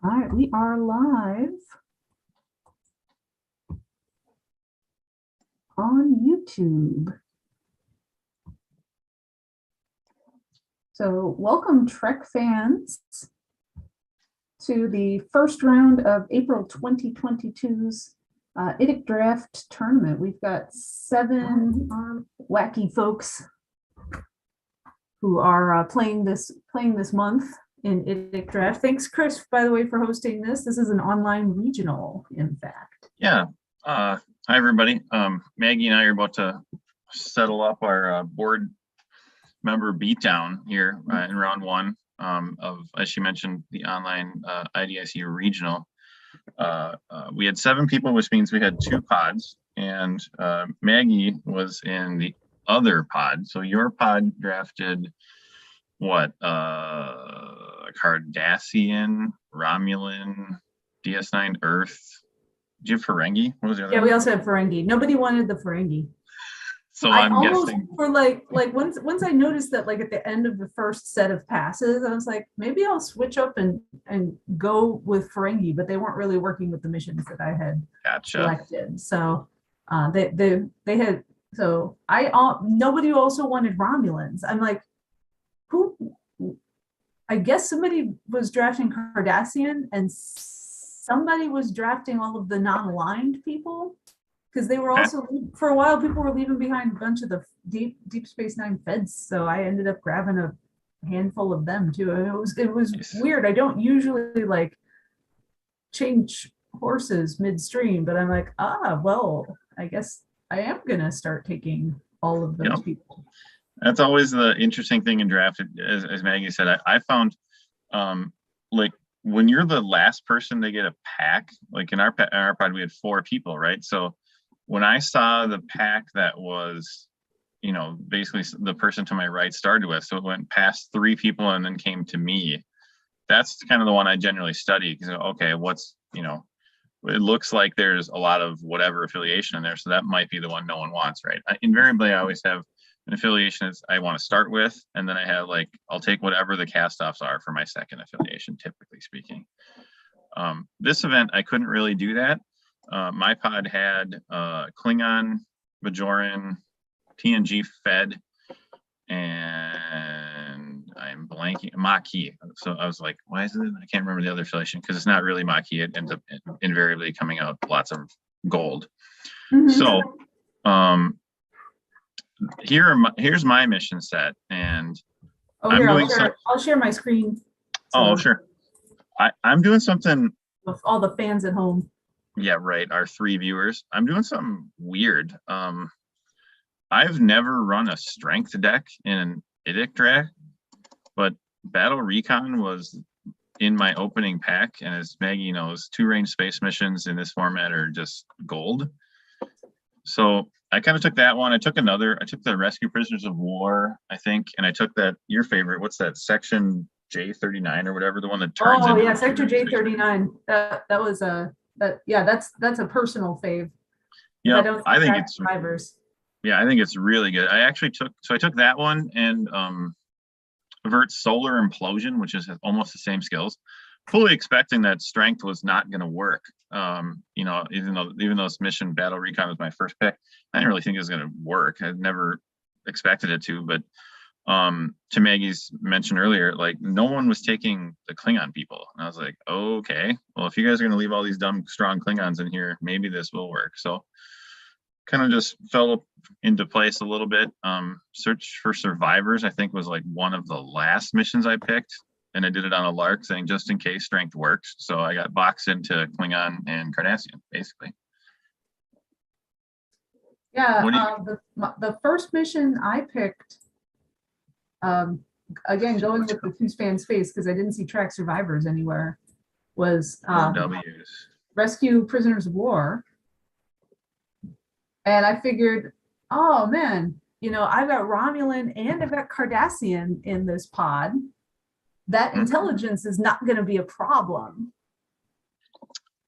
All right, we are live on YouTube. So welcome Trek fans to the first round of April 2022's IDIC Draft Tournament. We've got 7 wacky folks who are playing this month in IDIC Draft. Thanks, Chris, by the way, for hosting this. This is an online regional, in fact. Yeah. Hi, everybody. Maggie and I are about to settle up our board member beatdown here in round 1 of, as she mentioned, the online IDIC regional. We had 7 people, which means we had 2 pods, and Maggie was in the other pod. So your pod drafted what? Cardassian, Romulan, DS9 Earth. Did you have Ferengi? What was the other Yeah, one? we also had Ferengi. Nobody wanted the Ferengi. So I'm guessing for like once I noticed that, like, at the end of the first set of passes, I was like, maybe I'll switch up and go with Ferengi, but they weren't really working with the missions that I had selected. So they had, so nobody also wanted Romulans. I'm like, who? I guess somebody was drafting Cardassian and somebody was drafting all of the non-aligned people, because they were also, for a while, people were leaving behind a bunch of the Deep Space Nine feds. So I ended up grabbing a handful of them too. And it was weird. I don't usually like change horses midstream, but I'm like, well, I guess I am gonna start taking all of those people. That's always the interesting thing in draft. As Maggie said, I found like when you're the last person to get a pack, like in our pod, we had 4 people, right? So when I saw the pack that was, you know, basically the person to my right started with, so it went past 3 people and then came to me. That's kind of the one I generally study, because, okay, what's, you know, it looks like there's a lot of whatever affiliation in there, so that might be the one no one wants, right? Invariably, I always have an affiliation I want to start with, and then I have, like, I'll take whatever the cast-offs are for my second affiliation, typically speaking. This event, I couldn't really do that. My pod had Klingon, Bajoran, TNG Fed, and I'm blanking, Maquis. So I was like, why is it? I can't remember the other affiliation, because it's not really Maquis. It ends up invariably coming out lots of gold. Mm-hmm. So here's my mission set, and I'll share my screen. So sure. I'm doing something with all the fans at home. Yeah, right. Our 3 viewers. I'm doing something weird. I've never run a strength deck in an IDIC draft, but Battle Recon was in my opening pack, and as Maggie knows, 2 range space missions in this format are just gold. So I kind of took that one. I took the Rescue Prisoners of War, I think, and I took that, your favorite, what's that, Section J39 or whatever, the one that turns into. Oh yeah, Sector J39. That was that's a personal fave. Yeah, I think it's survivors. Yeah, I think it's really good. I took that one and Avert Solar Implosion, which is almost the same skills, fully expecting that strength was not going to work. You know, even though this mission Battle Recon was my first pick, I didn't really think it was going to work. I never expected it to, but to Maggie's mention earlier, like, no one was taking the Klingon people, and I was like, okay, well, if you guys are going to leave all these dumb strong Klingons in here, maybe this will work. So kind of just fell into place a little bit. Search for Survivors, I think, was like one of the last missions I picked, and I did it on a lark, saying just in case strength works. So I got boxed into Klingon and Cardassian, basically. Yeah, the first mission I picked, again, going with the Who's Fan Space, because I didn't see track Survivors anywhere, was Rescue Prisoners of War. And I figured, oh man, you know, I've got Romulan and I've got Cardassian in this pod. That intelligence is not going to be a problem.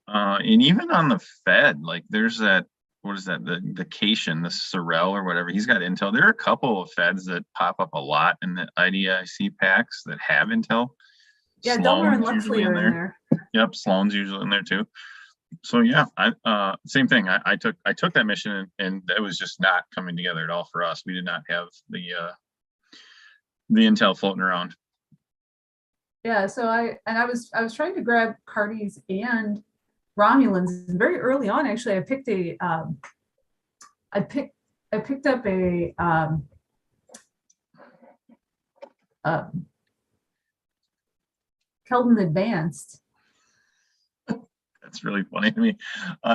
And even on the Fed, like, there's that, what is that, the Cation, the Sorrel or whatever, he's got intel. There are a couple of Feds that pop up a lot in the IDIC packs that have intel. Yeah, Delmer and Luxley are in there. Yep, Sloan's usually in there too. So yeah, same thing. I took that mission and it was just not coming together at all for us. We did not have the intel floating around. Yeah, so I was trying to grab Cardies and Romulans very early on. Actually, I picked up a Keldon Advanced. That's really funny to me.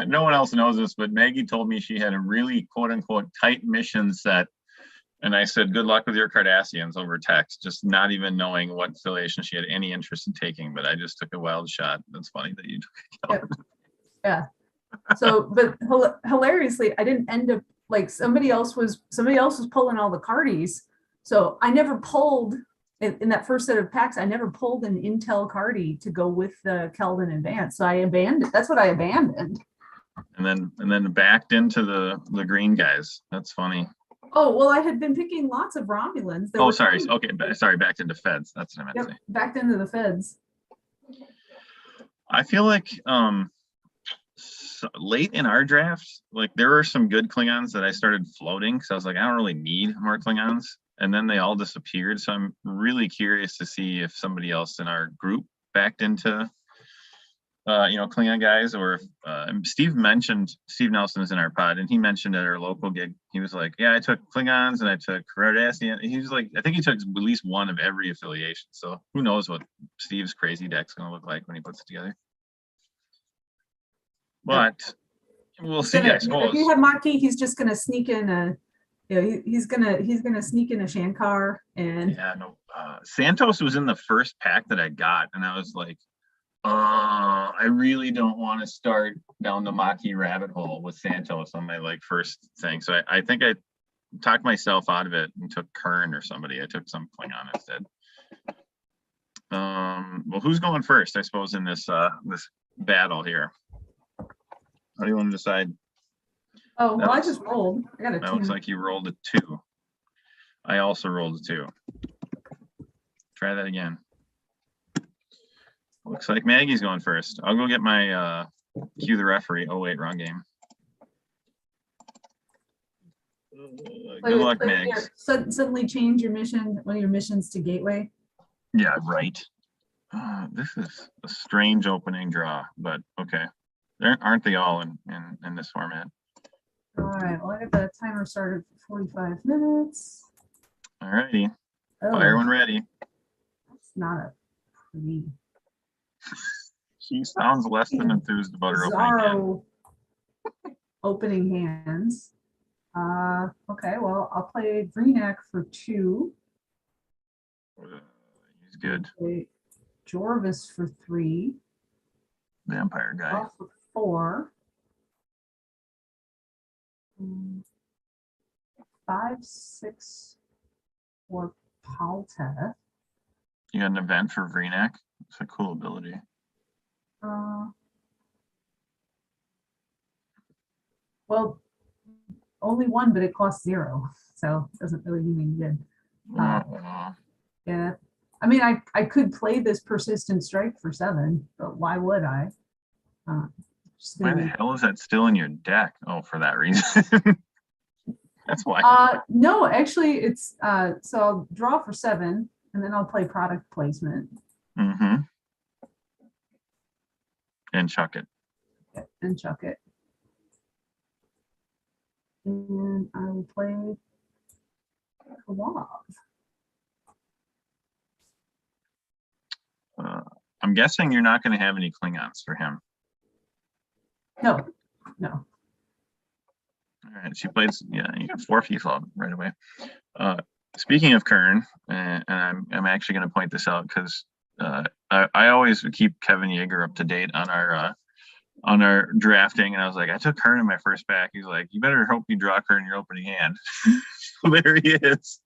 No one else knows this, but Maggie told me she had a really quote unquote tight mission set. And I said, good luck with your Cardassians over text, just not even knowing what affiliation she had any interest in taking, but I just took a wild shot. That's funny that you took it. Yeah. So, but hilariously, I didn't end up like somebody else was pulling all the Cardies. So I never pulled in that first set of packs. I never pulled an Intel Cardie to go with the Keldon Advance. So I abandoned. That's what I abandoned. And then backed into the green guys. That's funny. Oh, well, I had been picking lots of Romulans. Oh, sorry. Okay, sorry. Backed into Feds. That's what I meant to say. Backed into the Feds. I feel like late in our draft, like there were some good Klingons that I started floating because I was like, I don't really need more Klingons. And then they all disappeared. So I'm really curious to see if somebody else in our group backed into Klingon guys, or if Steve Nelson is in our pod, and he mentioned at our local gig, he was like, yeah, I took Klingons and I took Cardassian. He was like, I think he took at least one of every affiliation. So who knows what Steve's crazy deck's going to look like when he puts it together. But we'll see, I suppose. If you have Maki, he's just going to sneak in he's gonna sneak in a Shankar. And yeah, no, Santos was in the first pack that I got, and I was like, I really don't want to start down the Maki rabbit hole with Santos on my first thing. So I think I talked myself out of it and took Kern or somebody. I took some Klingon instead. Well, who's going first, I suppose, in this battle here? How do you want to decide? Oh, well, I just rolled. I got a 2. That looks like you rolled a 2. I also rolled a 2. Try that again. Looks like Maggie's going first. I'll go get my cue the referee. Oh wait, wrong game. Good luck, Mags. Suddenly change one of your missions to Gateway. Yeah, right. This is a strange opening draw, but okay. Aren't they all in this format? All right. Well, I got the timer started for 45 minutes. All righty. Fire when ready. That's not a pretty. She sounds less than enthused about her opening hands. Okay, well, I'll play Greenack for 2. He's good. Jorvis for 3. Vampire guy. For 4. 5, 6 for Palteth. You got an event for Vreenak? It's a cool ability. Well, only 1, but it costs 0, so it doesn't really do any good. Yeah, I mean, I could play this persistent strike for 7, but why would I? Why the hell is that still in your deck? Oh, for that reason. That's why. No, actually, it's so I'll draw for 7, and then I'll play product placement. Mm-hmm. And chuck it. And chuck it. And I will play Kawab. I'm guessing you're not going to have any Klingons for him. No. All right, she plays. Yeah, you got 4 people right away. Speaking of Kern, and I'm actually going to point this out because I always keep Kevin Yeager up to date on our drafting, and I was like, I took Kern in my first pack. He's like, you better hope you draw Kern in your opening hand. There he is.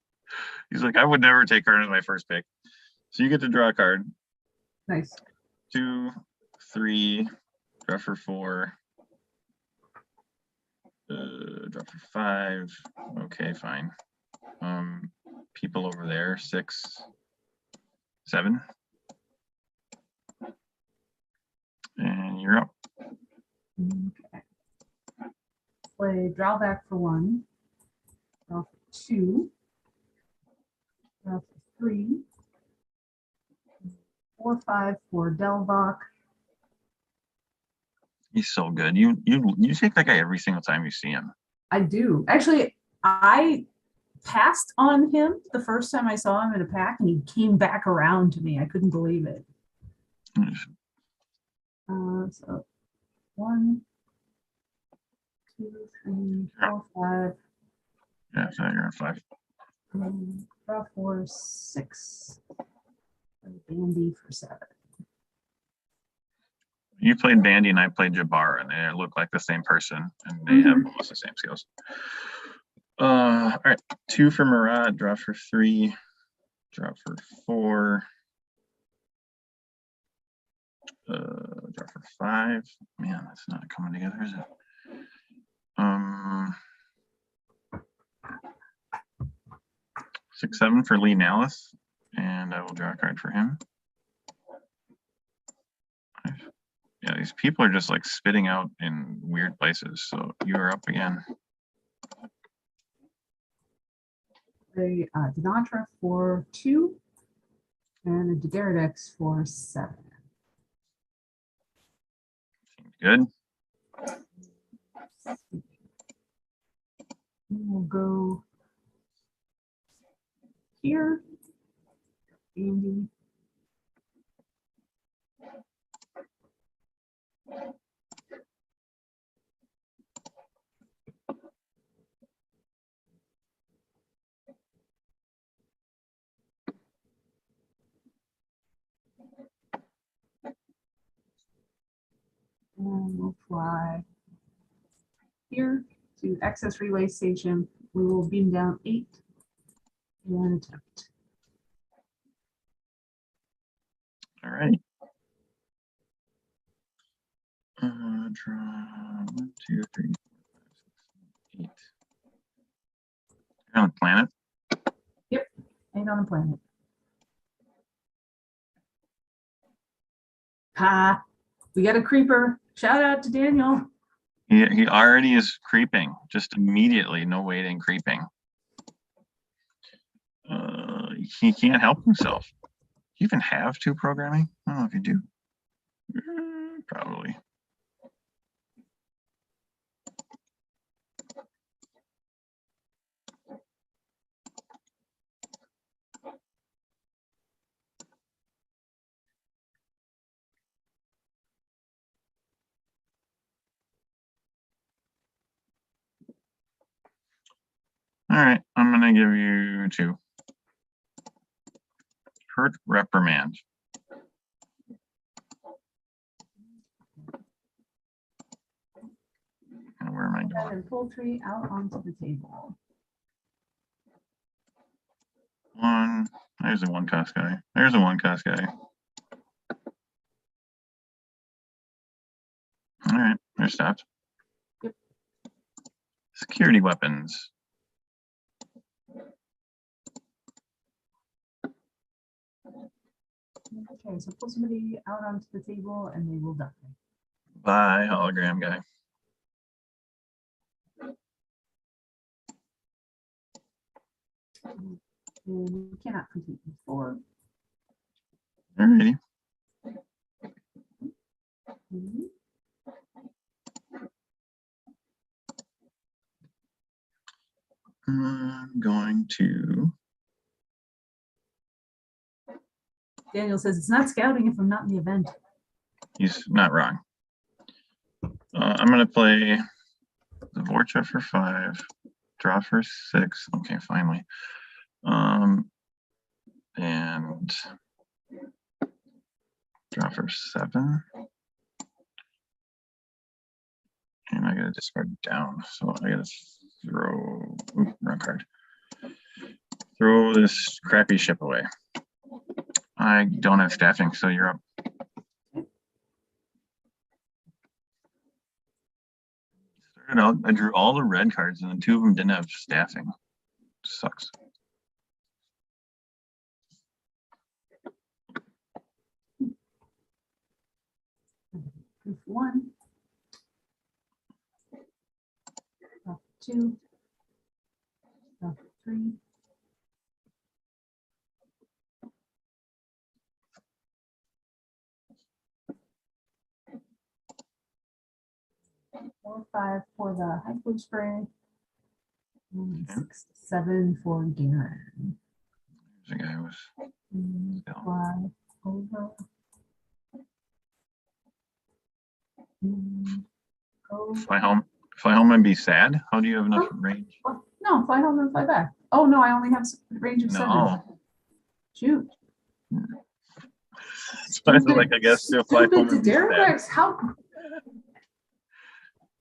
He's like, I would never take Kern in my first pick. So you get to draw a card. Nice. 2, 3, draw for 4. Draw for 5. Okay, fine. People over there, 6, 7. Okay. Play drawback for 1, draw for 2, draw for 3, 4, 5 for Delvok. He's so good. You take that guy every single time you see him. I do. Actually, I passed on him the first time I saw him in a pack, and he came back around to me. I couldn't believe it. So 1, 2, 3, 4, 5. Yeah, so you're on 5. Draw 4, 6. Bandy for 7. You played Bandy and I played Jabbar, and they look like the same person, and they have almost the same skills. All right, 2 for Murad, draw for 3, draw for 4, draw for 5. Man, that's not coming together, is it? 6, 7 for Lee Nallis, and I will draw a card for him. Yeah, these people are just like spitting out in weird places. So you are up again. A Dinatra for 2 and a jadziadax for 7. Seems good. We'll go here. Andy. And we'll fly here to access relay station. We will beam down 8 and attempt. All right. Draw 1, 2, 3, 4, 5, 6, 7, 8. You're on the planet? Yep, 8 on the planet. Ha! We got a creeper. Shout out to Daniel. He already is creeping, just immediately, no waiting, creeping. He can't help himself. You even have 2 programming? I don't know if you do. Probably. All right, I'm gonna give you 2. Hurt reprimand. And where am I going? And poultry out onto the table. 1. There's a 1 cost guy. There's a 1 cost guy. All right, they're stopped. Yep. Security weapons. Okay, so pull somebody out onto the table and they will die. Bye, hologram guy. And we cannot complete the 4. Alrighty. I'm going to. Daniel says it's not scouting if I'm not in the event. He's not wrong. I'm going to play the Vorcha for 5, draw for 6. Okay, finally. And draw for 7. And I gotta discard down, so I gotta throw. Ooh, wrong card. Throw this crappy ship away. I don't have staffing, so you're up. Started out, I drew all the red cards, and then 2 of them didn't have staffing. Sucks. Proof 1. 2, 3. 4, 5 for the high flu spray. 6, 7 for Garen. There's a guy who was Fly over. Go. Fly home and be sad. How do you have enough range? No, fly home and fly back. Oh no, I only have range of 7. No. Shoot. So like I guess to fly home and be sad. How?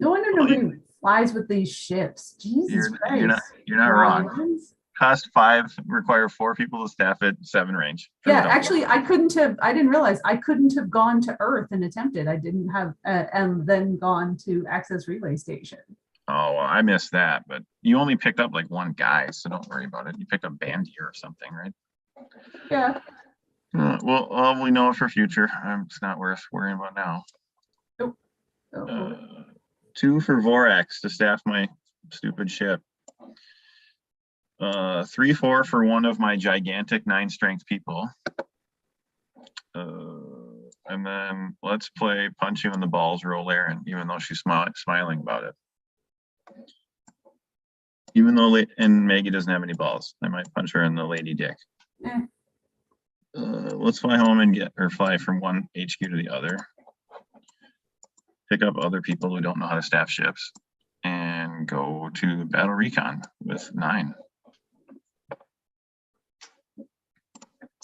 No wonder nobody flies with these ships. Jesus Christ. You're not wrong. Cost 5, require 4 people to staff it, 7 range. Yeah, actually, I didn't realize I couldn't have gone to Earth and attempted. I didn't have, and then gone to Access Relay Station. Oh, well, I missed that, but you only picked up like 1 guy, so don't worry about it. You picked up Bandier or something, right? Yeah. Well, we know it for future. It's not worth worrying about now. Nope. 2 for Vorax to staff my stupid ship. 3, 4 for one of my gigantic 9 strength people. And then let's play punch you in the balls, roll Aaron, even though she's smiling about it. Even though and Maggie doesn't have any balls, I might punch her in the lady dick. Let's fly home and fly from one HQ to the other. Pick up other people who don't know how to staff ships and go to Battle Recon with 9.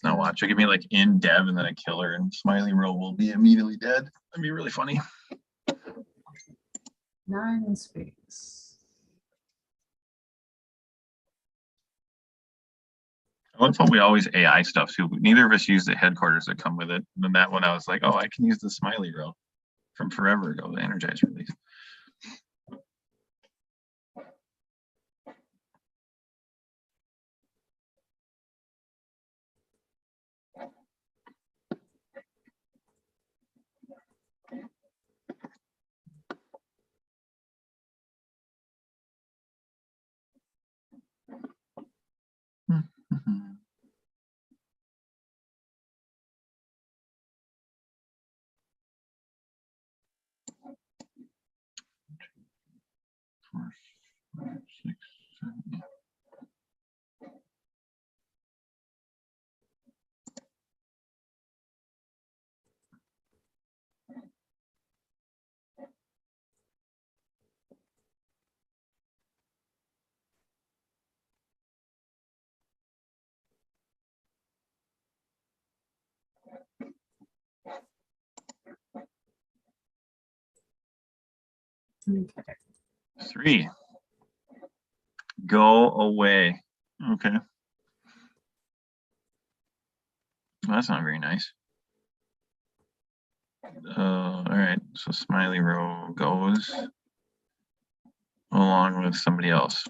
Now watch, you'll give me like in dev and then a killer and Smiley Row will be immediately dead. That'd be really funny. 9 in space. I love how we always AI stuff too. Neither of us use the headquarters that come with it. And then that one I was like, oh, I can use the Smiley Row from forever ago, the Energize release. Okay. 3. Go away. Okay. Well, that's not very nice. All right. So Smiley Row goes along with somebody else.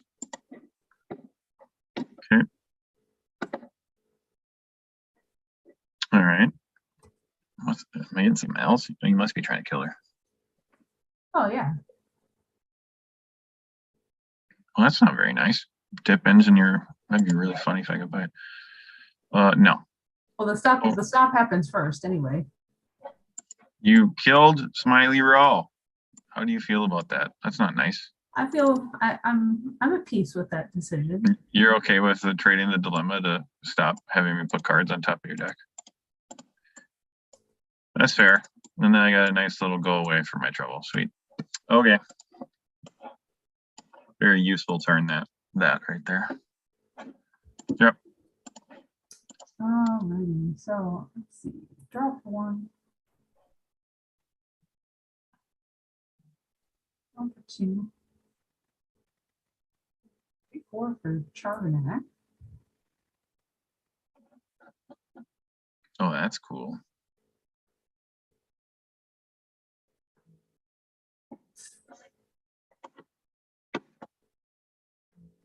Okay. All right. What's made something else? You must be trying to kill her. Oh yeah. Well, that's not very nice. Dip engineer. That'd be really funny if I could buy it. No. Well, the stop happens first anyway. You killed Smiley Row. How do you feel about that? That's not nice. I feel I'm at peace with that decision. You're okay with trading the dilemma to stop having me put cards on top of your deck. That's fair. And then I got a nice little go away for my trouble. Sweet. Okay. Very useful turn that right there. Yep. Alrighty, so let's see. Drop 1. Drop 2. 3, 4 for Charvenak. Oh, that's cool.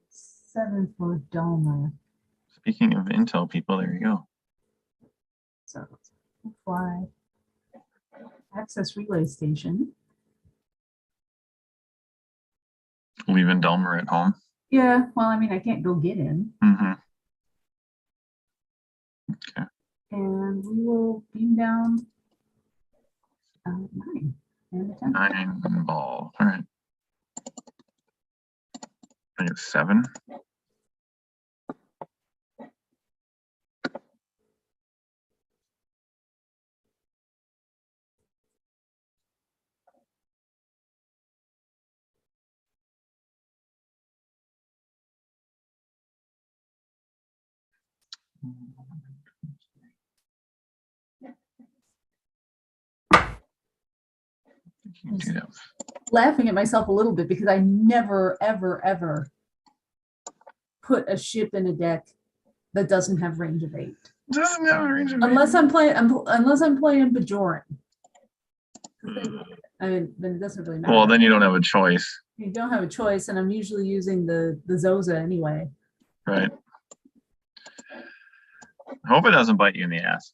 7 for Doma. Speaking of Intel people, there you go. So fly Access Relay Station. leaving Delmer at home. Yeah, well, I mean, I can't go get him. Mm-hmm. Okay. And we will beam down 9 and a 10. 9 ball. All right. I get 7. Laughing at myself a little bit because I never, ever, ever put a ship in a deck that doesn't have range of 8. Doesn't have a range of 8. Unless I'm playing Bajoran. I mean, then it doesn't really matter. Well, then you don't have a choice. You don't have a choice, and I'm usually using the Zoza anyway. Right. I hope it doesn't bite you in the ass.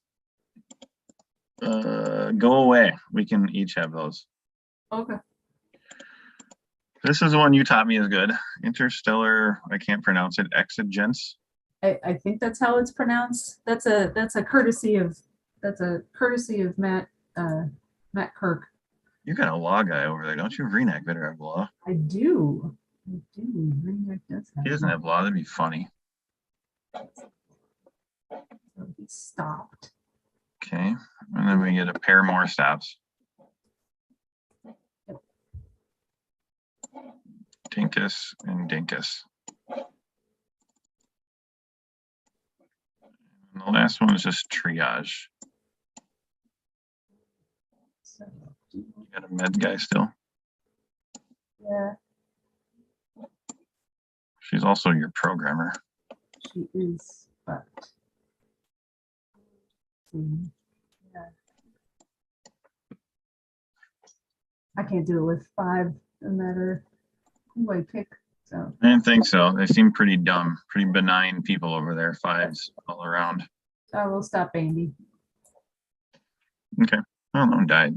Go away. We can each have those. Okay. This is the one you taught me is good. Interstellar, I can't pronounce it. Exigence. I think that's how it's pronounced. That's a courtesy of Matt Kirk. You got a law guy over there, don't you? Vreenak better have law. I do. Vreenak does have. He doesn't have law. That'd be funny. So he stopped. Okay, and then we get a pair more stops. Dinkus and Dinkus. And the last one is just triage. So, you got a med guy still? Yeah. She's also your programmer. She is, but yeah. I can't do it with 5, no matter who I pick. So I didn't think so. They seem pretty dumb, pretty benign people over there. 5s all around. So I will stop Andy. Okay. Oh, no one died.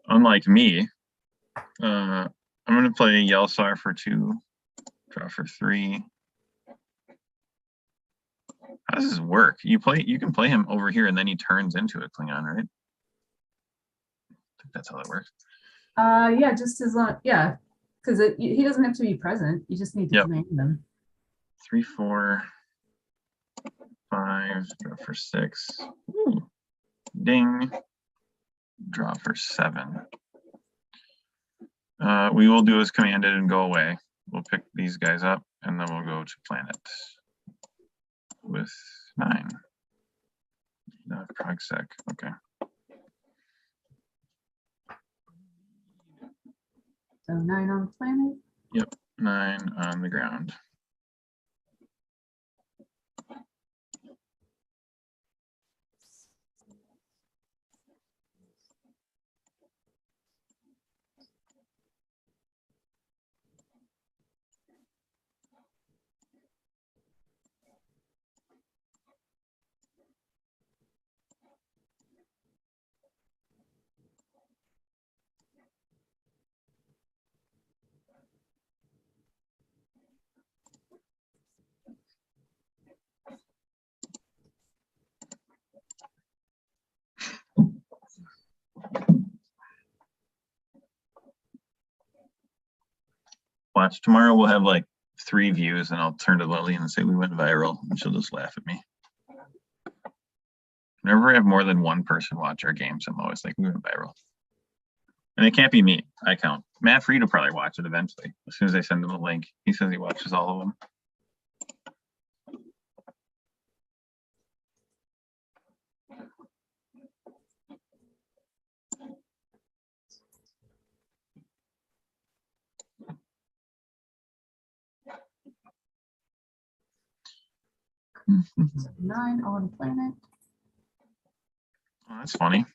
Unlike me, I'm going to play Yelsar for 2, draw for 3. How does this work? You can play him over here, and then he turns into a Klingon, right? I think that's how that works. Yeah, just as long, yeah, because he doesn't have to be present. You just need to command them. 3, 4, 5, draw for 6. Ooh. Ding. Draw for 7. We will do as commanded and go away. We'll pick these guys up, and then we'll go to planet with 9. No, Progsec. Okay. So 9 on the planet? Yep, 9 on the ground. Watch, tomorrow we'll have like 3 views, and I'll turn to Lillian and say we went viral, and she'll just laugh at me. Whenever I have more than 1 person watch our games, I'm always like, we went viral. And it can't be me. I count. Matt Freed will probably watch it eventually. As soon as I send him a link, he says he watches all of them. So 9 on planet. Oh, that's funny.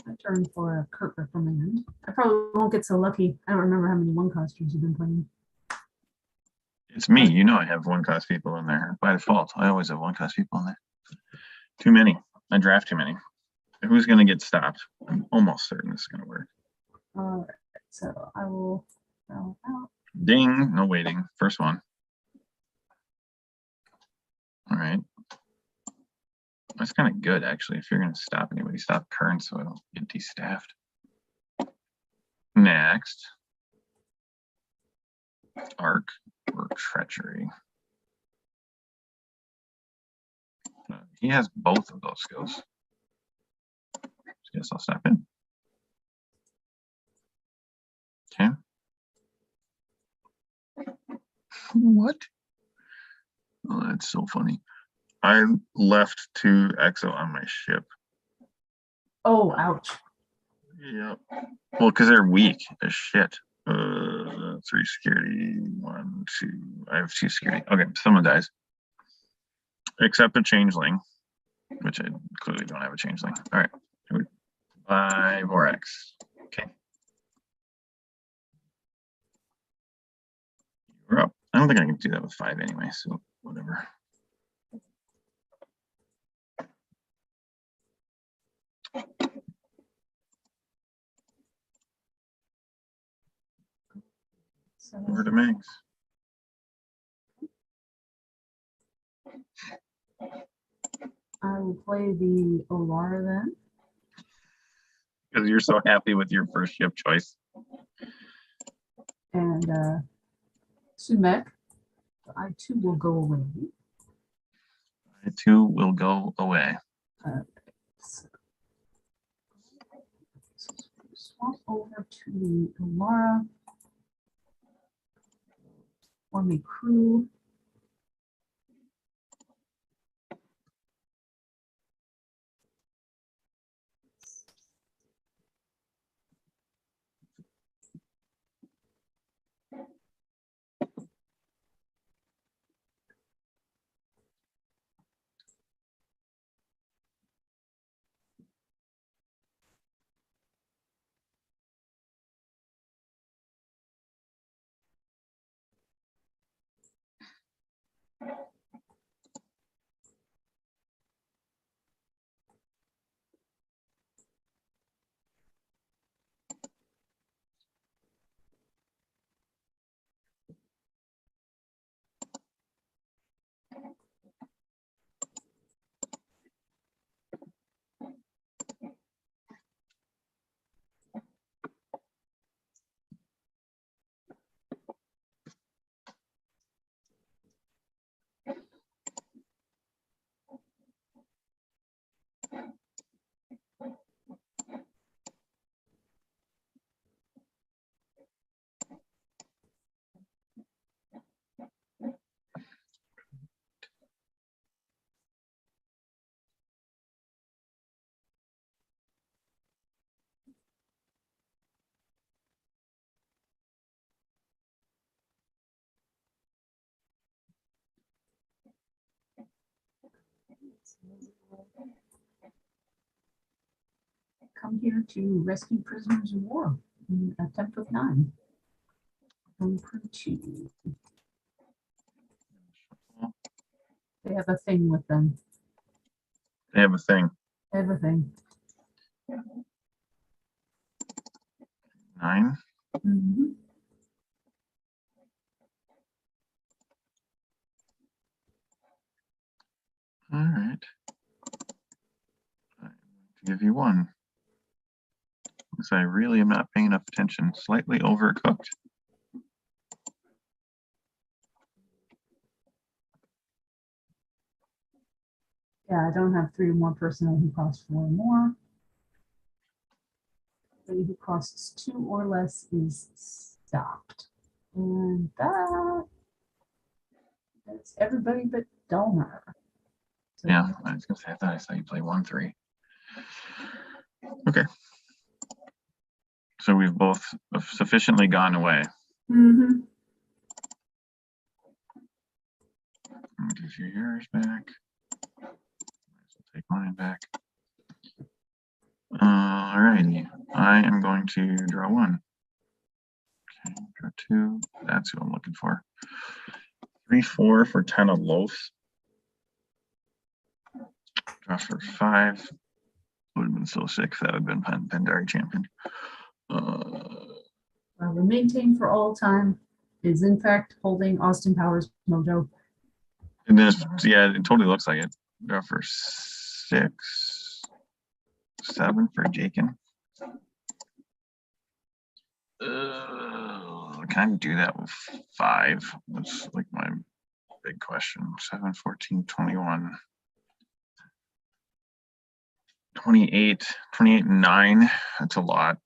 I turn for a Kirk command. I probably won't get so lucky. I don't remember how many 1-cost you've been playing. It's me. You know I have 1-cost people in there. By default, I always have 1-cost people in there. Too many. I draft too many. Who's going to get stopped? I'm almost certain this is going to work. All right. So I will throw out. Ding, no waiting. First one. All right. That's kind of good, actually. If you're going to stop anybody, stop current so I don't get destaffed. Next. Arc or treachery. He has both of those skills. So yes, I'll stop in. Okay. What? Oh, that's so funny. I left 2 exo on my ship. Oh, ouch. Yep. Well, because they're weak as shit. 3 security, 1, 2. I have 2 security. Okay, someone dies. Except a changeling, which I clearly don't have a changeling. All right. 5 or X. Okay. We're up. I don't think I can do that with 5 anyway, so whatever. So Over to Megs. I will play the Olara then. Because you're so happy with your first ship choice. And Sumek. I too will go away. I too will go away. Swap over to the Olara. Form a crew. Come here to rescue prisoners of war in attempt with 9. They have a thing with them. They have a thing. They have a thing. 9. Mm-hmm. All right. I'm going to give you 1. Because I really am not paying enough attention. Slightly overcooked. Yeah, I don't have 3 or more personnel who cost 4 or more. Anybody who costs 2 or less is stopped. And that's everybody but Delmer. So Yeah, I was gonna say, I thought I saw you play 1-3. Okay. So we've both sufficiently gone away. Mm-hmm. I'll give you yours back. Take mine back. All righty. I am going to draw 1. Okay, draw 2. That's who I'm looking for. 3-4 for 10 of loafs. Draw for 5. Would have been so sick if that would have been Pandari champion. The maintain for all time is in fact holding Austin Powers mojo. And then, yeah, it totally looks like it. Go for 6, 7 for Jakin. Can I do that with 5? That's like my big question. 7, 14, 21, 28, 28, 9. That's a lot.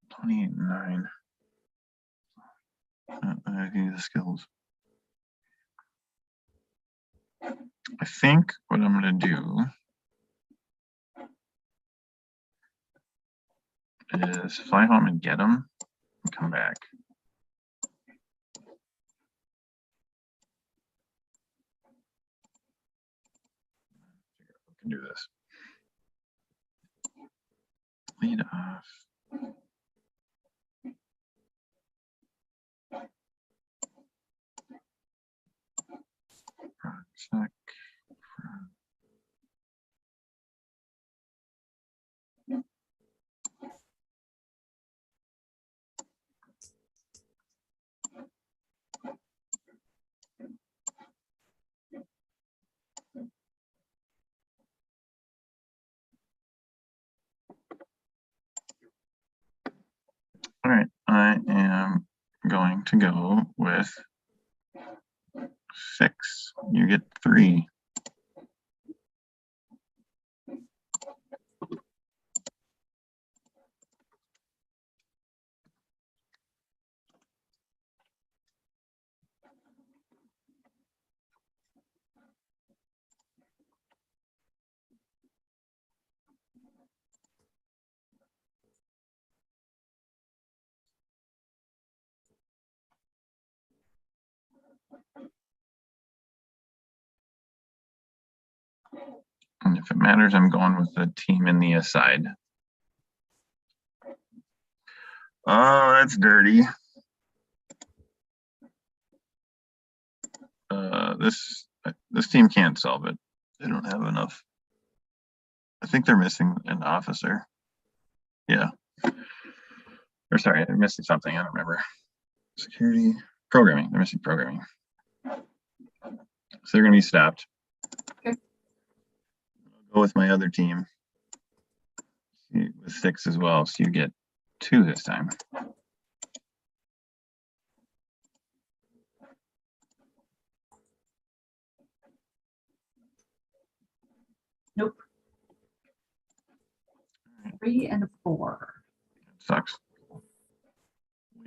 28, 9. I need the skills. I think what I'm going to do is fly home and get them and come back. We can do this. Lead off. Check. All right, I am going to go with 6. You get 3. And if it matters, I'm going with the team in the aside. Oh, that's dirty. This team can't solve it. They don't have enough. I think they're missing an officer. Yeah. Or sorry, they're missing something. I don't remember. Security, programming. They're missing programming. So they're going to be stopped. Okay. I'll go with my other team with 6 as well. So you get 2 this time. Nope. 3 and a 4. Sucks.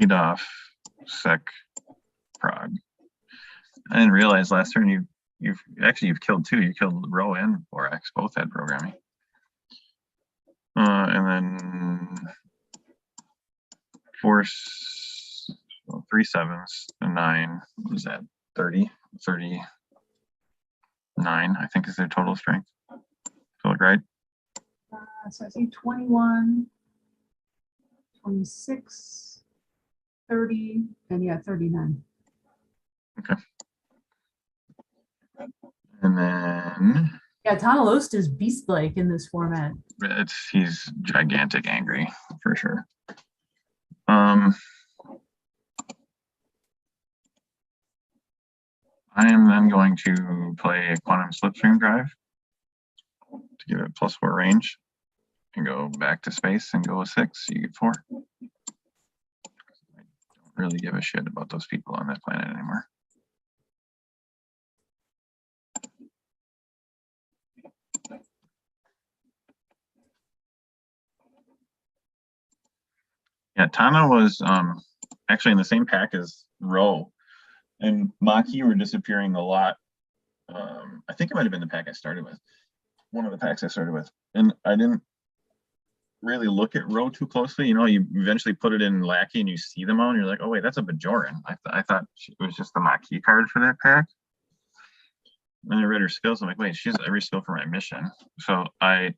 Lead off, sec, prod. I didn't realize last turn you've killed 2. You killed Row and 4X, both had programming. And then 3 7s and 9. What is that? 30, 39, I think is their total strength. Feel right? So I see 21, 26, 30, and yeah, 39. Okay. And then yeah, Tonalost is beast-like in this format. He's gigantic angry for sure. I am then going to play a quantum slipstream drive to give it +4 range and go back to space and go with 6. So you get 4. I don't really give a shit about those people on that planet anymore. Yeah, Tana was actually in the same pack as Ro, and Maki were disappearing a lot. I think it might have been the pack I started with, one of the packs I started with, and I didn't really look at Ro too closely. You know, you eventually put it in Lackey and you see them all, and you're like, oh wait, that's a Bajoran. I thought it was just the Maki card for that pack. And I read her skills. I'm like, wait, she has every skill for my mission. So I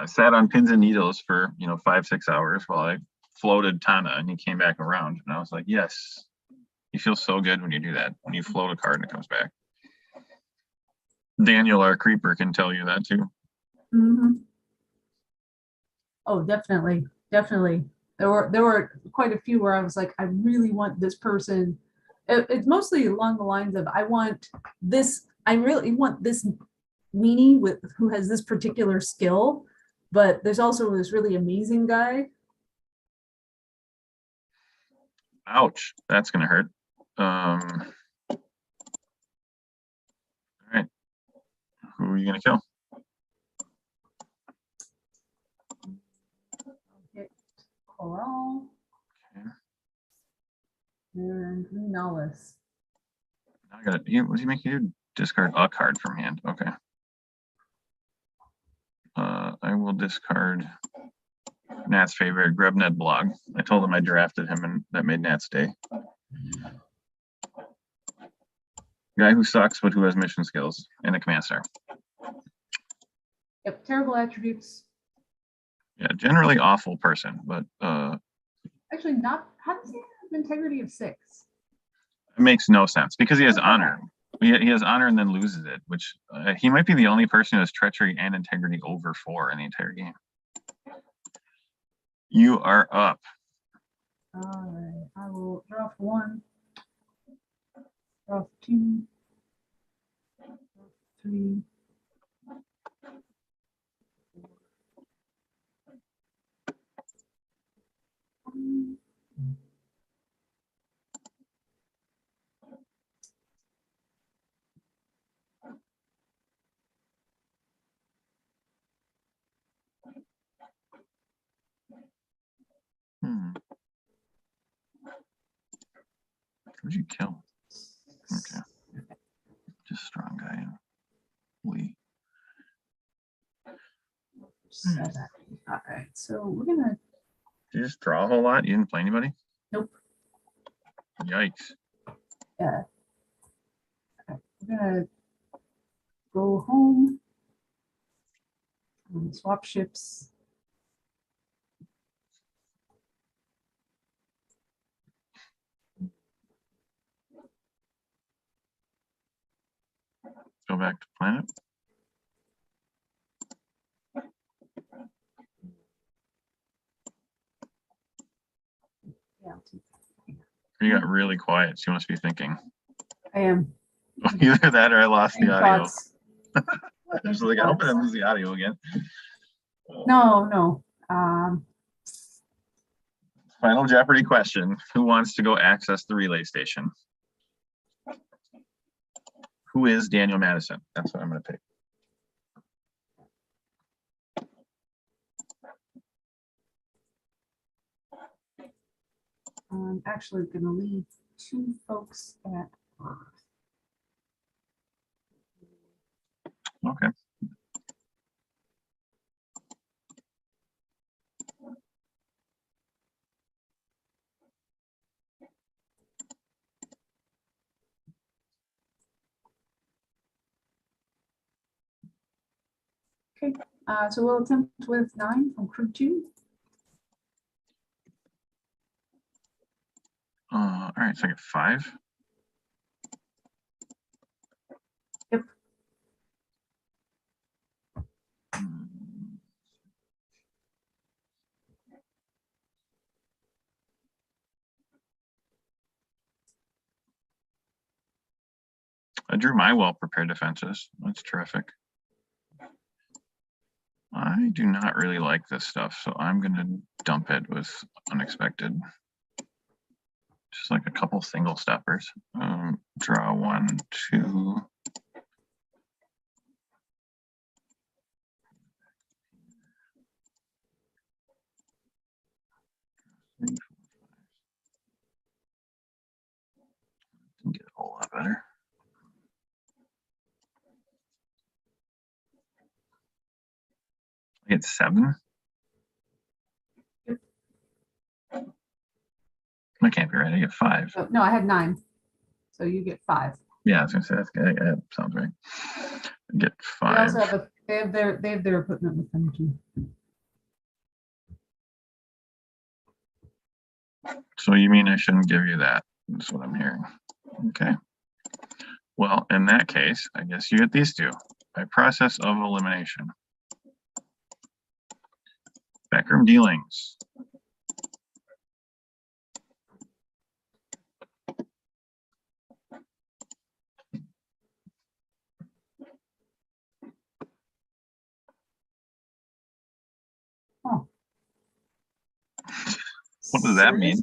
sat on pins and needles for 5-6 hours while I floated Tana, and he came back around, and I was like, yes, you feel so good when you do that, when you float a card and it comes back. Daniel, our creeper, can tell you that too. Oh, definitely. There were quite a few where I was like, I really want this person. It's mostly along the lines of I really want this meanie with who has this particular skill, but there's also this really amazing guy. Ouch, that's gonna hurt. All right, who are you gonna kill? Hit Coral. Okay. And Nullis. I got it. What do you make you do? Discard a card from hand. Okay. I will discard Nat's favorite, Grub Ned Blog. I told him I drafted him, and that made Nat's day. Guy who sucks, but who has mission skills and a command star. Yep, terrible attributes. Yeah, generally awful person, but actually not. How does he have integrity of 6? It makes no sense because he has honor. He has honor and then loses it, which he might be the only person who has treachery and integrity over 4 in the entire game. You are up. All right, I will draw 1, draw 2, draw 3. Who'd you kill? Okay. Just strong guy. We. 7. All right, so we're gonna. Did you just draw a whole lot? You didn't play anybody? Nope. Yikes. Yeah. Okay, we're gonna go home. Swap ships. Go back to planet. Yeah, You got really quiet, so you must be thinking. I am. Either that or I lost the audio. Just like, I hope I didn't lose the audio again. No. Final Jeopardy question. Who wants to go access the relay station? Who is Daniel Madison? That's what I'm going to pick. I'm actually going to leave 2 folks at Earth. Okay. Okay, so we'll attempt with 9 from crew 2. All right, so I get 5. Yep. I drew my well-prepared defenses. That's terrific. I do not really like this stuff, so I'm going to dump it with unexpected. Just like a couple single steppers. Draw 1, 2. Didn't get a whole lot better. I get 7. That can't be right. I get 5. Oh, no, I had 9. So you get 5. Yeah, I was gonna say that's good. That sounds right. I get 5. They also have they have their equipment with them too. So you mean I shouldn't give you that? That's what I'm hearing. Okay. Well, in that case, I guess you get these 2 by process of elimination. Backroom dealings. What does that mean?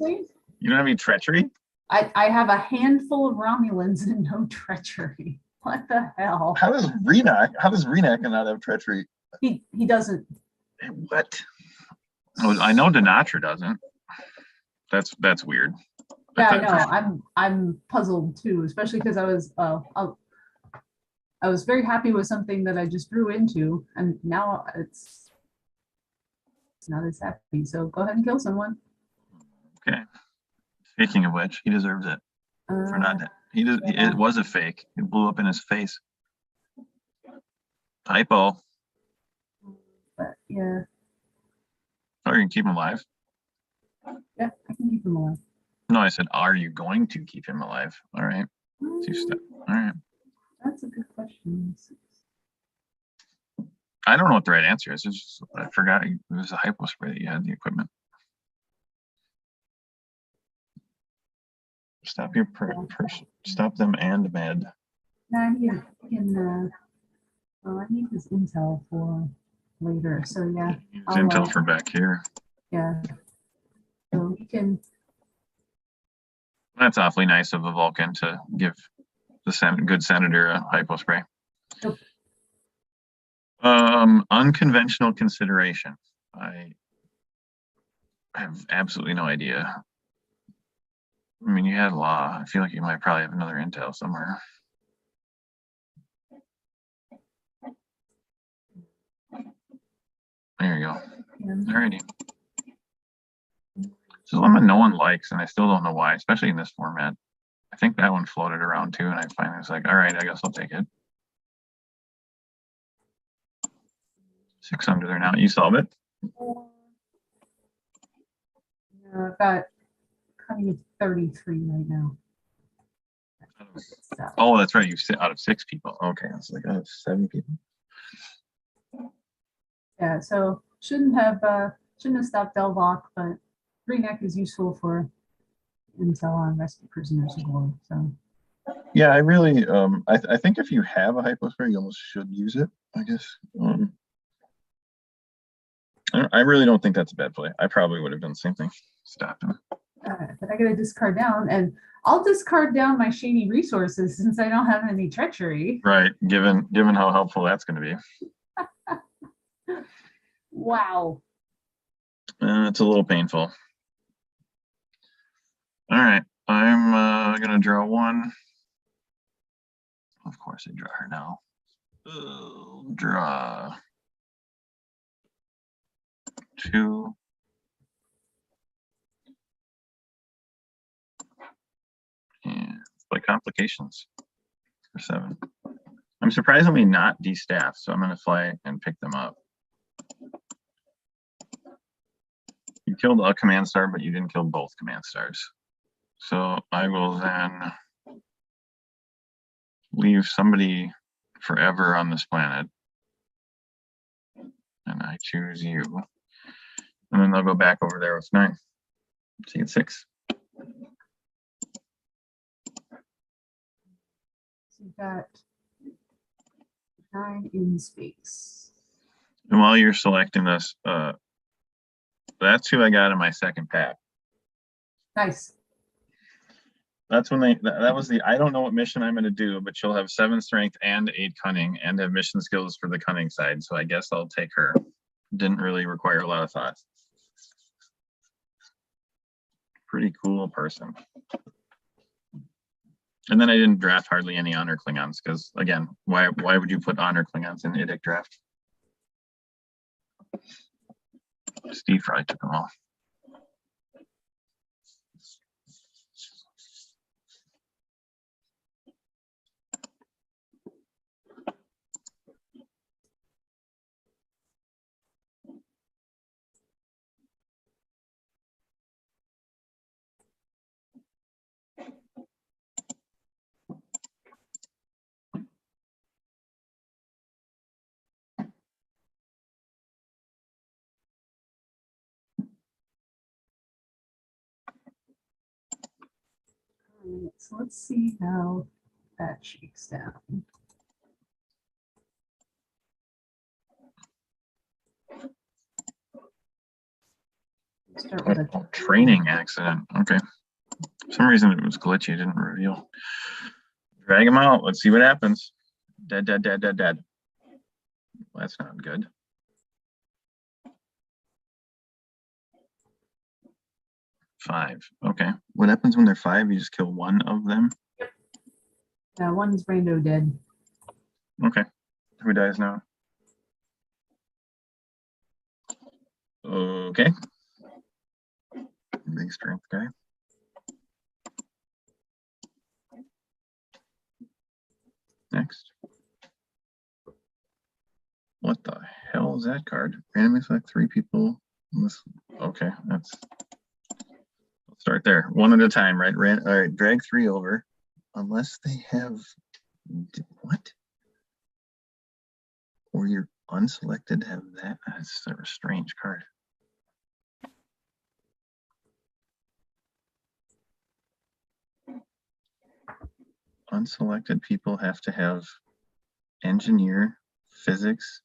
You don't have any treachery? I have a handful of Romulans and no treachery. What the hell? How does Renak not have treachery? He doesn't. What? Oh, I know Denatra doesn't. That's weird. Yeah, I know. I'm puzzled too, especially because I was very happy with something that I just grew into, and now it's not as happy. So go ahead and kill someone. Okay. Speaking of which, he deserves it for not. It was a fake. It blew up in his face. Typo. But yeah. Oh, you can keep him alive? Yeah, I can keep him alive. No, I said, are you going to keep him alive? All right. All right. That's a good question. I don't know what the right answer is. It's just, I forgot it was a hypo spray that you had the equipment. Stop your stop them and med. No, I need this intel for later. So yeah. Intel for back here. Yeah. So we can. That's awfully nice of a Vulcan to give the good senator a hypo spray. Yep. Unconventional consideration. I have absolutely no idea. I mean, you had law. I feel like you might probably have another intel somewhere. There you go. Alrighty. This is one that no one likes, and I still don't know why, especially in this format. I think that one floated around too, and I finally was like, all right, I guess I'll take it. 6 under there now. You solve it? Yeah, I've got cutting of 33 right now. Oh, that's right. You sit out of 6 people. Okay, it's like out of 7 people. Yeah, so shouldn't have stopped Delvok, but Renak is useful for intel on rescue prisoners of war. So yeah, I really I think if you have a hypo spray, you almost should use it, I guess. I really don't think that's a bad play. I probably would have done the same thing. Stop him. But I gotta discard down, and I'll discard down my shady resources since I don't have any treachery. Right, given how helpful that's going to be. Wow. It's a little painful. All right, I'm gonna draw 1. Of course, I draw her now. Draw 2. And play complications for 7. I'm surprisingly not de-staffed, so I'm going to fly and pick them up. You killed a command star, but you didn't kill both command stars. So I will then leave somebody forever on this planet. And I choose you. And then they'll go back over there with 9. So you get 6. So you've got 9 in space. And while you're selecting this, that's who I got in my second pack. Nice. That's when that was the, I don't know what mission I'm going to do, but she'll have 7 strength and 8 cunning and have mission skills for the cunning side. So I guess I'll take her. Didn't really require a lot of thought. Pretty cool person. And then I didn't draft hardly any honor Klingons because, again, why would you put honor Klingons in the IDIC draft? Steve Fry took them all. So let's see how that shakes down. Start with a training accident. Okay. For some reason it was glitchy. It didn't reveal. Drag him out. Let's see what happens. Dead, dead, dead, dead, dead. Well, that's not good. Five. Okay. What happens when they're five? You just kill one of them? Yeah, one's rando dead. Okay. Who dies now? Okay. Big strength guy. Next. What the hell is that card? Randomly select 3 people. Okay, let's start there. One at a time, right? All right, drag 3 over. Unless they have what? Or you're unselected have that. That's a strange card. Unselected people have to have engineer, physics,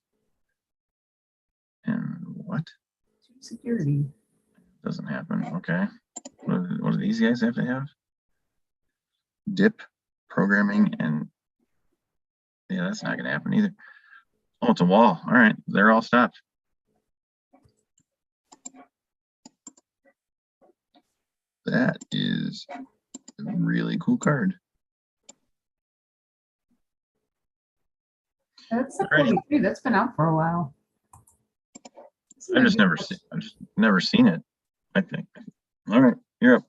and what? Security. Doesn't happen. Okay. What do these guys have to have? Dip, programming, and yeah, that's not going to happen either. Oh, it's a wall. All right, they're all stopped. That is a really cool card. That's a 43. That's been out for a while. I've just never seen it, I think. All right, you're up.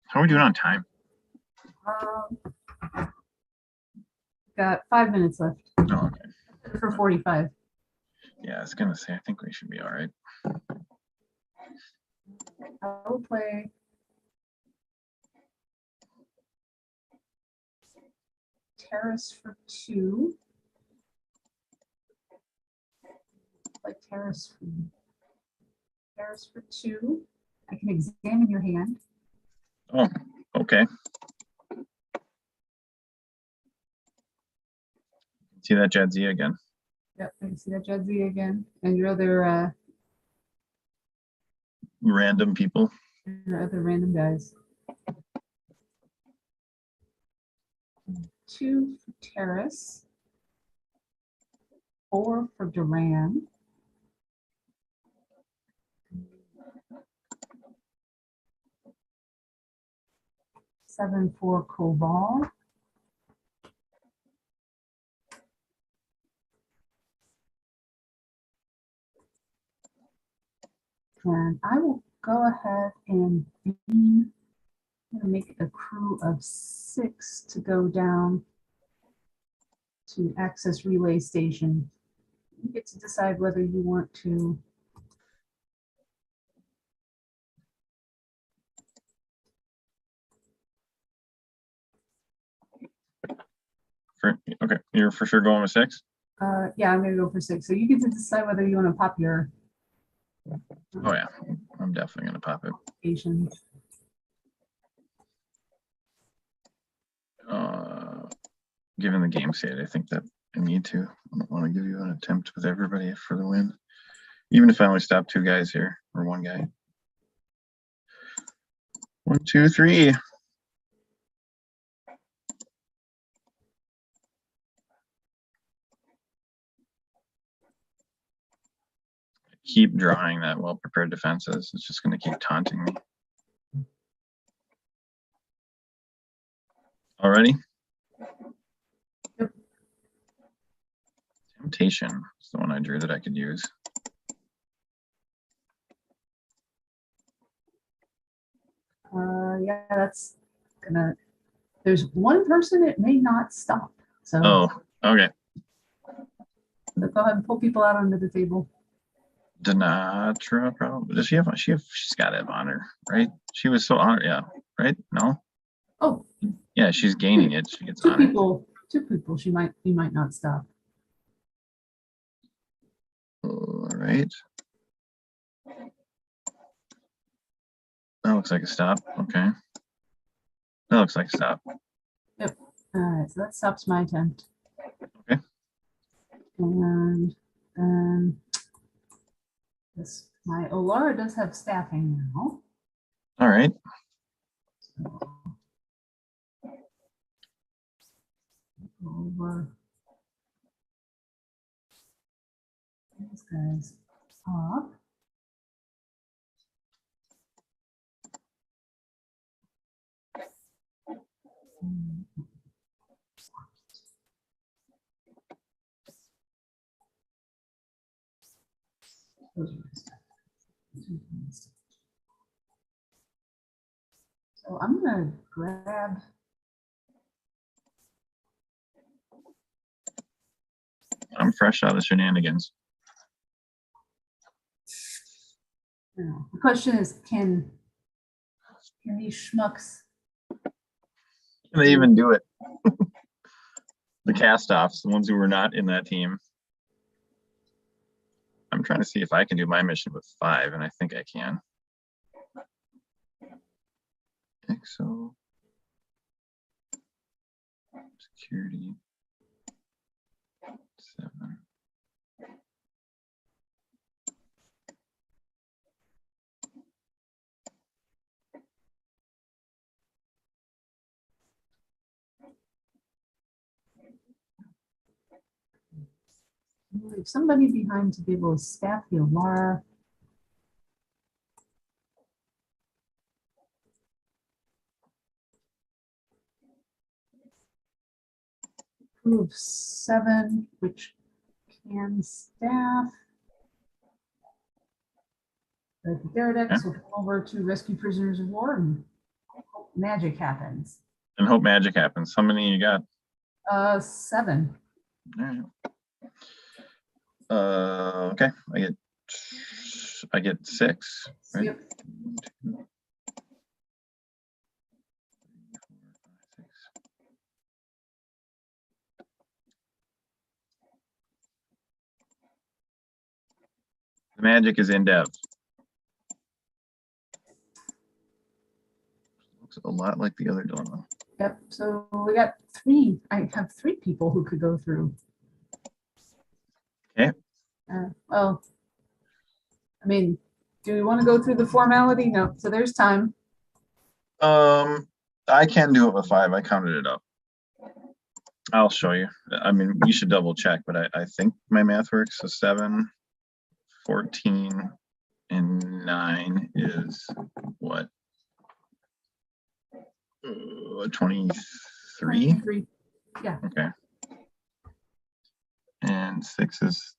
How are we doing on time? Got 5 minutes left. Oh, okay. For 45. Yeah, I was gonna say I think we should be all right. I will play Terrace for 2. Like Terrace for 2. I can examine your hand. Oh, okay. See that Jadzia again. Yep, I can see that Jadzia again. And your other random people. Your other random guys. 2 for Terrace. 4 for Duran. 7 for Koval. And I will go ahead and beam. I'm going to make a crew of 6 to go down to Access Relay Station. You get to decide whether you want to Okay, you're for sure going with 6? Yeah, I'm going to go for 6. So you get to decide whether you want to pop your oh yeah, I'm definitely going to pop it. Stations. Given the game state, I think that I need to. I don't want to give you an attempt with everybody for the win. Even if I only stop 2 guys here, or 1 guy. 1, 2, 3. Keep drawing that well-prepared defenses. It's just going to keep taunting me. Already? Yep. Temptation is the one I drew that I could use. Yeah, that's gonna. There's 1 person it may not stop. So. Oh, okay. Go ahead and pull people out onto the table. Denatra, probably. Does she have? She's got to have honor, right? She was so honored. Yeah, right? No. Oh. Yeah, she's gaining it. She gets 2 honor. people. 2 people. She might not stop. All right. That looks like a stop. Okay. That looks like a stop. Yep. All right. So that stops my attempt. Okay. And This, my Olara does have staffing now. All right. Over these guys up. So I'm gonna grab. I'm fresh out of the shenanigans. The question is, can these schmucks? Can they even do it? The cast-offs, the ones who were not in that team. I'm trying to see if I can do my mission with 5, and I think I can. EXO. Security. 7. Leave somebody behind to be able to staff the Olara. Prove 7, which can staff. The jadziadax will come over to rescue prisoners of war and hope magic happens. And hope magic happens. How many you got? 7. All right. Okay, I get 6. Right? Yep. The magic is in dev. Looks a lot like the other dilemma. Yep. So we got 3. I have 3 people who could go through. Okay. Well, I mean, do we want to go through the formality? No. So there's time. I can do it with 5. I counted it up. I'll show you. I mean, you should double check, but I think my math works. So 7, 14, and 9 is what? 23? 23. Yeah. Okay. And 6 is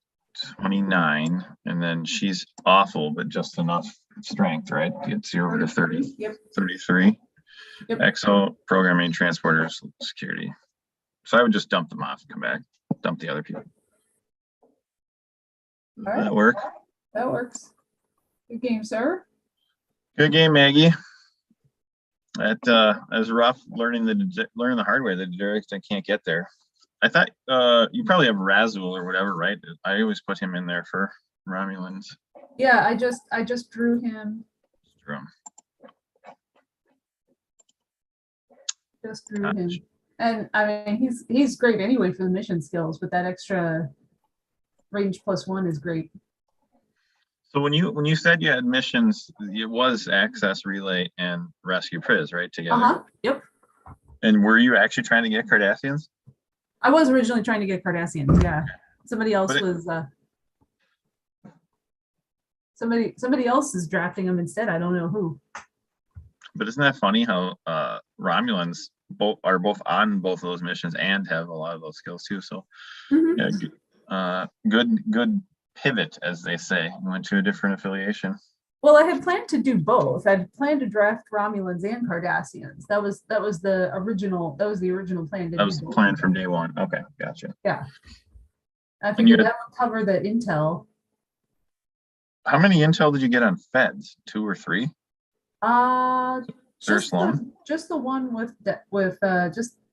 29, and then she's awful, but just enough strength, right? Gets you over to 30. Yep. 33. Yep. EXO, programming, transporters, security. So I would just dump them off and come back. Dump the other people. Does that work? That works. Good game, sir. Good game, Maggie. That was rough learning the hard way. The direct I can't get there. I thought you probably have Razul or whatever, right? I always put him in there for Romulans. Yeah, I just drew him. Just drew him. And I mean he's great anyway for the mission skills, but that extra range +1 is great. So when you said you had missions, it was access, relay, and rescue priz, right? Together. Yep. And were you actually trying to get Cardassians? I was originally trying to get Cardassians, yeah. Somebody else was somebody else is drafting them instead. I don't know who. But isn't that funny how Romulans are both on both of those missions and have a lot of those skills too? So yeah, good pivot, as they say. Went to a different affiliation. Well, I had planned to do both. I'd planned to draft Romulans and Cardassians. That was the original plan. That was the plan from day one. Okay, gotcha. Yeah. I figured that would cover the intel. How many intel did you get on feds? 2 or 3? Just the one with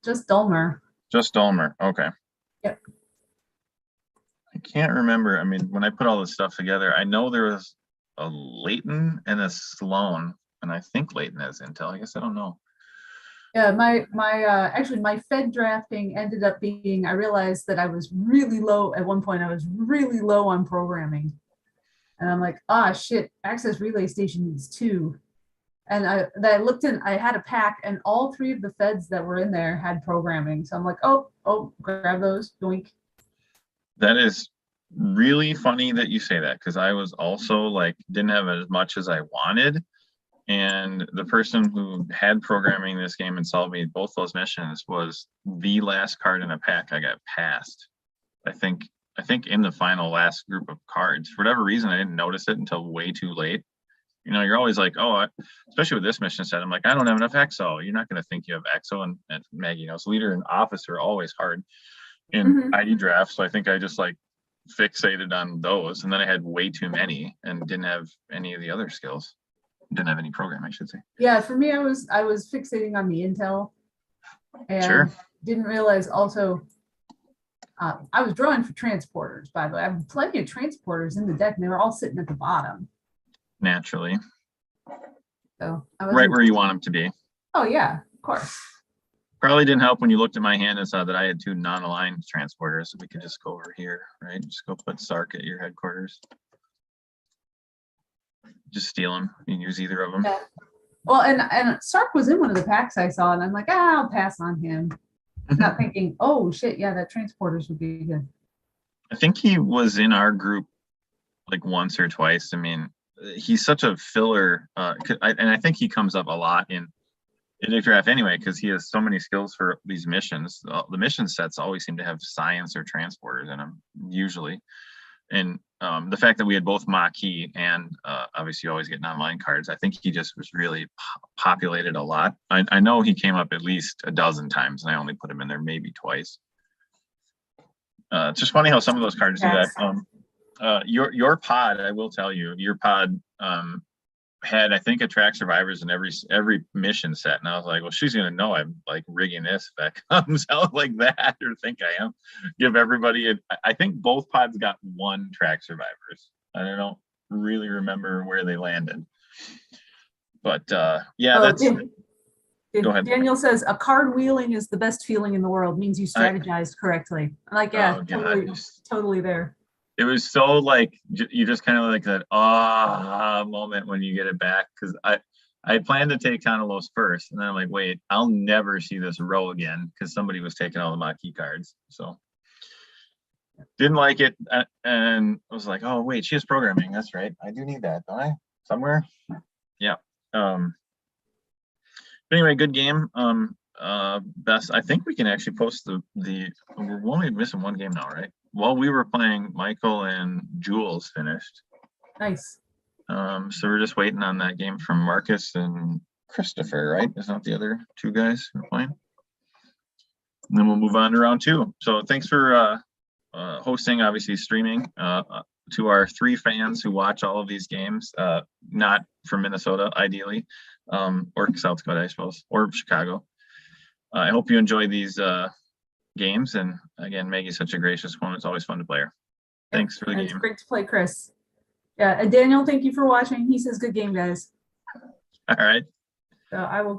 just Dulmer. Just Dulmer. Okay. Yep. I can't remember. I mean, when I put all this stuff together, I know there was a Leighton and a Sloan, and I think Leighton has intel. I guess I don't know. Yeah, actually my Fed drafting ended up being, I realized that I was really low at one point. I was really low on programming. And I'm like, ah, shit, Access Relay Station needs two. And I looked in, I had a pack, and all three of the Feds that were in there had programming. So I'm like, oh, grab those, doink. That is really funny that you say that, because I was also like, didn't have as much as I wanted. And the person who had programming this game and solved me both those missions was the last card in a pack I got passed. I think in the final last group of cards. For whatever reason, I didn't notice it until way too late. You know, you're always like, oh, especially with this mission set, I'm like, I don't have enough EXO. You're not going to think you have EXO. And Maggie knows, leader and officer are always hard in ID drafts. So I think I just like fixated on those. And then I had way too many and didn't have any of the other skills. Didn't have any program, I should say. Yeah, for me, I was fixating on the intel, and Sure. didn't realize also I was drawing for transporters. By the way, I have plenty of transporters in the deck, and they were all sitting at the bottom. Naturally. So right where you want them to be. Oh yeah, of course. Probably didn't help when you looked at my hand and saw that I had two non-aligned transporters. So we could just go over here, right? Just go put Sark at your headquarters. Just steal them. You can use either of them. Yeah. Well, and Sark was in one of the packs I saw, and I'm like, I'll pass on him. Not thinking, oh shit, yeah, that transporters would be good. I think he was in our group like once or twice. I mean, he's such a filler, and I think he comes up a lot in a draft anyway, because he has so many skills for these missions. The mission sets always seem to have science or transporters in them, usually. And the fact that we had both Maquis and obviously you always get online cards, I think he just was really populated a lot. I know he came up at least a dozen times, and I only put him in there maybe twice. It's just funny how some of those cards do that. Your pod, I will tell you, your pod had, I think, attract survivors in every mission set, and I was like, well, she's gonna know I'm like rigging this if that comes out like that, or think I am. Give everybody I think both pods got one track survivors. I don't really remember where they landed, but yeah, that's go ahead. Daniel says a card wheeling is the best feeling in the world, means you strategized correctly. I'm like, yeah, totally there. It was so like, you just kind of like that moment when you get it back, because I planned to take Conalos first, and then I'm like, wait, I'll never see this row again, because somebody was taking all the Maquis cards. So didn't like it, and I was like, oh wait, she has programming. That's right, I do need that, don't I? Somewhere. Yeah. But anyway, good game. Best, I think we can actually post we're only missing one game now, right? While we were playing, Michael and Jules finished. Nice. So we're just waiting on that game from Marcus and Christopher, right? Isn't that the other two guys who are playing? And then we'll move on to round two. So thanks for hosting, obviously streaming, to our 3 fans who watch all of these games, not from Minnesota, ideally, or South Dakota, I suppose, or Chicago. I hope you enjoy these games, and again, Maggie's such a gracious one. It's always fun to play her. Thanks for the game. It's great to play Chris. Yeah, and Daniel, thank you for watching. He says, good game, guys. All right. So I will